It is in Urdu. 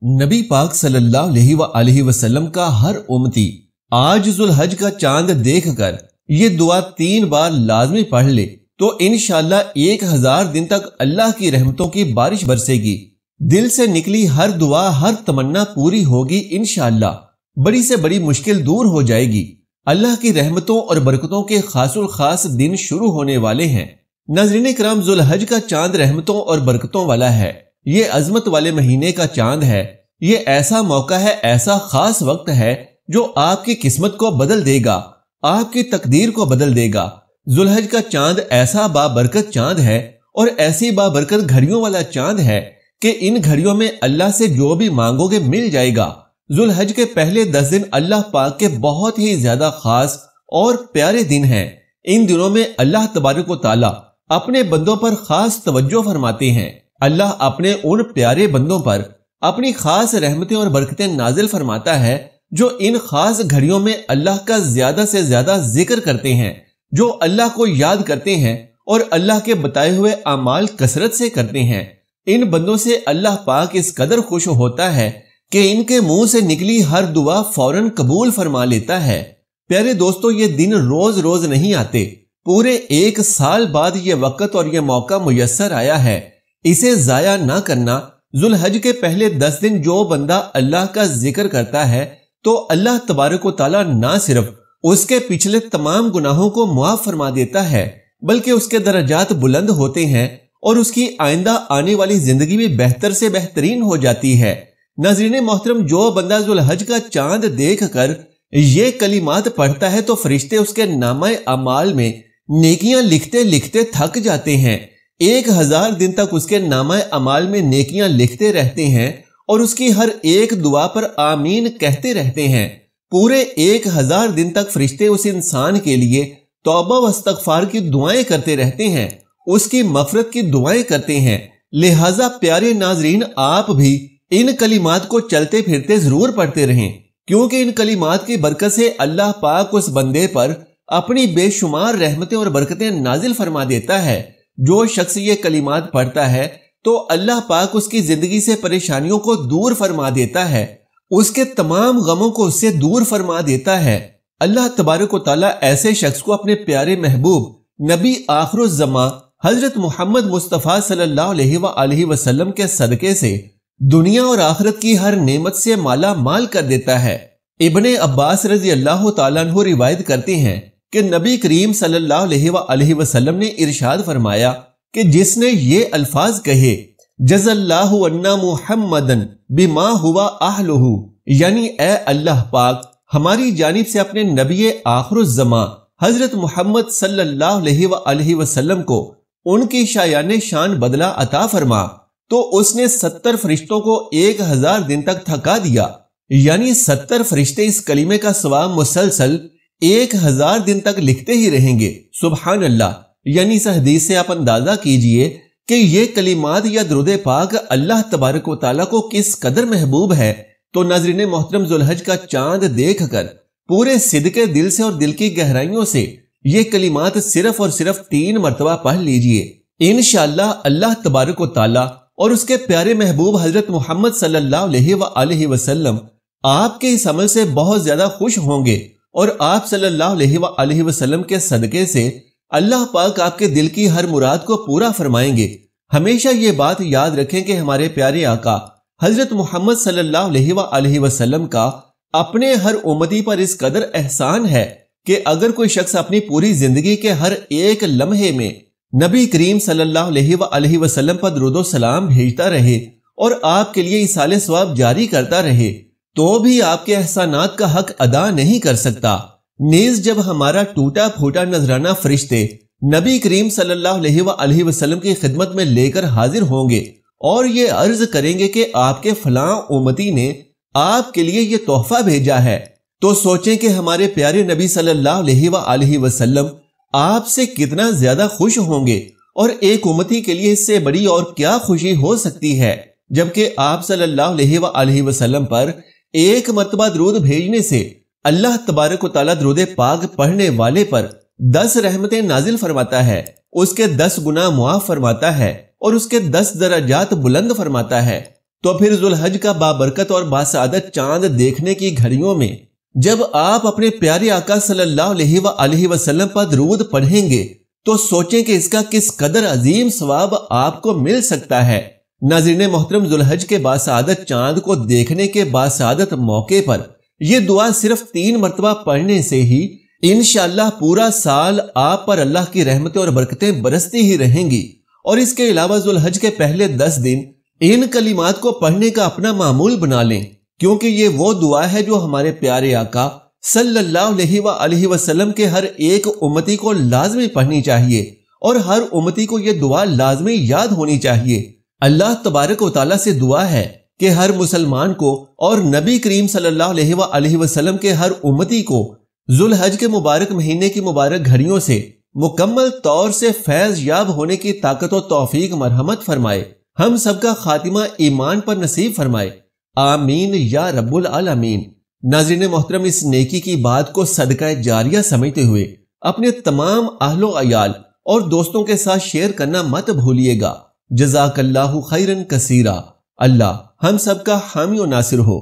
نبی پاک صلی اللہ علیہ وآلہ وسلم کا ہر امتی آج ذوالحج کا چاند دیکھ کر یہ دعا 3 بار لازمی پڑھ لے تو انشاءاللہ 1000 دن تک اللہ کی رحمتوں کی بارش برسے گی۔ دل سے نکلی ہر دعا، ہر تمنا پوری ہوگی انشاءاللہ۔ بڑی سے بڑی مشکل دور ہو جائے گی۔ اللہ کی رحمتوں اور برکتوں کے خاص الخاص دن شروع ہونے والے ہیں۔ ناظرین کرام، ذوالحج کا چاند رحمتوں اور برکتوں والا ہے۔ یہ عظمت والے مہینے کا چاند ہے۔ یہ ایسا موقع ہے، ایسا خاص وقت ہے جو آپ کی قسمت کو بدل دے گا، آپ کی تقدیر کو بدل دے گا۔ ذوالحج کا چاند ایسا بابرکت چاند ہے اور ایسی بابرکت گھڑیوں والا چاند ہے کہ ان گھڑیوں میں اللہ سے جو بھی مانگو گے مل جائے گا۔ ذوالحج کے پہلے 10 دن اللہ پاک کے بہت ہی زیادہ خاص اور پیارے دن ہیں۔ ان دنوں میں اللہ تبارک و تعالی اپنے بندوں پر خاص توجہ فرماتے ہیں۔ اللہ اپنے ان پیارے بندوں پر اپنی خاص رحمتیں اور برکتیں نازل فرماتا ہے جو ان خاص گھڑیوں میں اللہ کا زیادہ سے زیادہ ذکر کرتے ہیں، جو اللہ کو یاد کرتے ہیں اور اللہ کے بتائے ہوئے اعمال کثرت سے کرتے ہیں۔ ان بندوں سے اللہ پاک اس قدر خوش ہوتا ہے کہ ان کے منہ سے نکلی ہر دعا فوراً قبول فرما لیتا ہے۔ پیارے دوستو، یہ دن روز روز نہیں آتے، پورے 1 سال بعد یہ وقت اور یہ موقع میسر آیا ہے۔ اسے ضائع نہ کرنا۔ ذوالحج کے پہلے 10 دن جو بندہ اللہ کا ذکر کرتا ہے تو اللہ تبارک و تعالیٰ نہ صرف اس کے پچھلے تمام گناہوں کو معاف فرما دیتا ہے بلکہ اس کے درجات بلند ہوتے ہیں اور اس کی آئندہ آنے والی زندگی بھی بہتر سے بہترین ہو جاتی ہے۔ ناظرین محترم، جو بندہ ذوالحج کا چاند دیکھ کر یہ کلمات پڑھتا ہے تو فرشتے اس کے نامہ اعمال میں نیکیاں لکھتے لکھتے تھک جاتے ہیں۔ 1000 دن تک اس کے نامہ اعمال میں نیکیاں لکھتے رہتے ہیں اور اس کی ہر ایک دعا پر آمین کہتے رہتے ہیں۔ پورے 1000 دن تک فرشتے اس انسان کے لیے توبہ و استغفار کی دعائیں کرتے رہتے ہیں، اس کی مغفرت کی دعائیں کرتے ہیں۔ لہٰذا پیارے ناظرین، آپ بھی ان کلمات کو چلتے پھرتے ضرور پڑھتے رہیں، کیونکہ ان کلمات کی برکت سے اللہ پاک اس بندے پر اپنی بے شمار رحمتیں اور برکتیں نازل فرما دیتا ہے۔ جو شخص یہ کلمات پڑھتا ہے تو اللہ پاک اس کی زندگی سے پریشانیوں کو دور فرما دیتا ہے، اس کے تمام غموں کو اس سے دور فرما دیتا ہے۔ اللہ تبارک و تعالیٰ ایسے شخص کو اپنے پیارے محبوب نبی آخر الزماں حضرت محمد مصطفیٰ صلی اللہ علیہ وآلہ وسلم کے صدقے سے دنیا اور آخرت کی ہر نعمت سے مالا مال کر دیتا ہے۔ ابن عباس رضی اللہ تعالیٰ عنہ روایت کرتے ہیں کہ نبی کریم صلی اللہ علیہ وآلہ وسلم نے ارشاد فرمایا کہ جس نے یہ الفاظ کہے جزا اللہ عنا محمدًا بما ہوا اہلہ، یعنی اے اللہ پاک ہماری جانب سے اپنے نبی آخر الزماں حضرت محمد صلی اللہ علیہ وآلہ وسلم کو ان کی شایان شان بدلہ عطا فرما، تو اس نے 70 فرشتوں کو 1000 دن تک تھکا دیا۔ یعنی 70 فرشتے اس کلمے کا ثواب مسلسل 1000 دن تک لکھتے ہی رہیں گے۔ سبحان اللہ! یعنی اس حدیث سے آپ اندازہ کیجئے کہ یہ کلمات یا درود پاک اللہ تبارک و تعالیٰ کو کس قدر محبوب ہے۔ تو ناظرین محترم، ذوالحج کا چاند دیکھ کر پورے صدقے دل سے اور دل کی گہرائیوں سے یہ کلمات صرف اور صرف 3 مرتبہ پڑھ لیجئے۔ انشاءاللہ اللہ تبارک و تعالیٰ اور اس کے پیارے محبوب حضرت محمد صلی اللہ علیہ وآلہ وسلم آپ کے اس عمل سے بہت زیادہ خوش ہوں گے اور آپ صلی اللہ علیہ وآلہ وسلم کے صدقے سے اللہ پاک آپ کے دل کی ہر مراد کو پورا فرمائیں گے۔ ہمیشہ یہ بات یاد رکھیں کہ ہمارے پیارے آقا حضرت محمد صلی اللہ علیہ وآلہ وسلم کا اپنے ہر امتی پر اس قدر احسان ہے کہ اگر کوئی شخص اپنی پوری زندگی کے ہر ایک لمحے میں نبی کریم صلی اللہ علیہ وآلہ وسلم پر درود و سلام بھیجتا رہے اور آپ کے لیے ایصال ثواب جاری کرتا رہے تو بھی آپ کے احسانات کا حق ادا نہیں کر سکتا۔ نیز جب ہمارا ٹوٹا پھوٹا نذرانہ فرشتے نبی کریم صلی اللہ علیہ وآلہ وسلم کی خدمت میں لے کر حاضر ہوں گے اور یہ عرض کریں گے کہ آپ کے فلاں امتی نے آپ کے لیے یہ تحفہ بھیجا ہے، تو سوچیں کہ ہمارے پیارے نبی صلی اللہ علیہ وآلہ وسلم آپ سے کتنا زیادہ خوش ہوں گے، اور ایک امتی کے لیے اس سے بڑی اور کیا خوشی ہو سکتی ہے جبکہ آپ صلی اللہ علیہ وآلہ وسلم پر 1 مرتبہ درود بھیجنے سے اللہ تبارک و تعالیٰ درود پاک پڑھنے والے پر 10 رحمتیں نازل فرماتا ہے، اس کے 10 گناہ معاف فرماتا ہے اور اس کے 10 درجات بلند فرماتا ہے۔ تو پھر ذوالحج کا بابرکت اور باسعادت چاند دیکھنے کی گھڑیوں میں جب آپ اپنے پیارے آقا صلی اللہ علیہ وآلہ وسلم پر درود پڑھیں گے تو سوچیں کہ اس کا کس قدر عظیم ثواب آپ کو مل سکتا ہے۔ ناظرین محترم، ذوالحج کے باسعادت چاند کو دیکھنے کے باسعادت موقع پر یہ دعا صرف 3 مرتبہ پڑھنے سے ہی انشاءاللہ پورا سال آپ پر اللہ کی رحمتیں اور برکتیں برستی ہی رہیں گی۔ اور اس کے علاوہ ذوالحج کے پہلے 10 دن ان کلمات کو پڑھنے کا اپنا معمول بنا لیں، کیونکہ یہ وہ دعا ہے جو ہمارے پیارے آقا صلی اللہ علیہ وآلہ وسلم کے ہر ایک امتی کو لازمی پڑھنی چاہیے، اور ہر امتی کو یہ دعا لازمی یاد ہونی چاہیے۔ اللہ تبارک و تعالیٰ سے دعا ہے کہ ہر مسلمان کو اور نبی کریم صلی اللہ علیہ وآلہ وسلم کے ہر امتی کو ذوالحج کے مبارک مہینے کی مبارک گھڑیوں سے مکمل طور سے فیض یاب ہونے کی طاقت و توفیق مرحمت فرمائے، ہم سب کا خاتمہ ایمان پر نصیب فرمائے، آمین یا رب العالمین۔ ناظرین محترم، اس نیکی کی بات کو صدقہ جاریہ سمجھتے ہوئے اپنے تمام اہل و عیال اور دوستوں کے ساتھ شیئر کرنا مت بھولیے گا۔ جزاک اللہ خیرن کثیرا۔ اللہ ہم سب کا حامی و ناصر ہو۔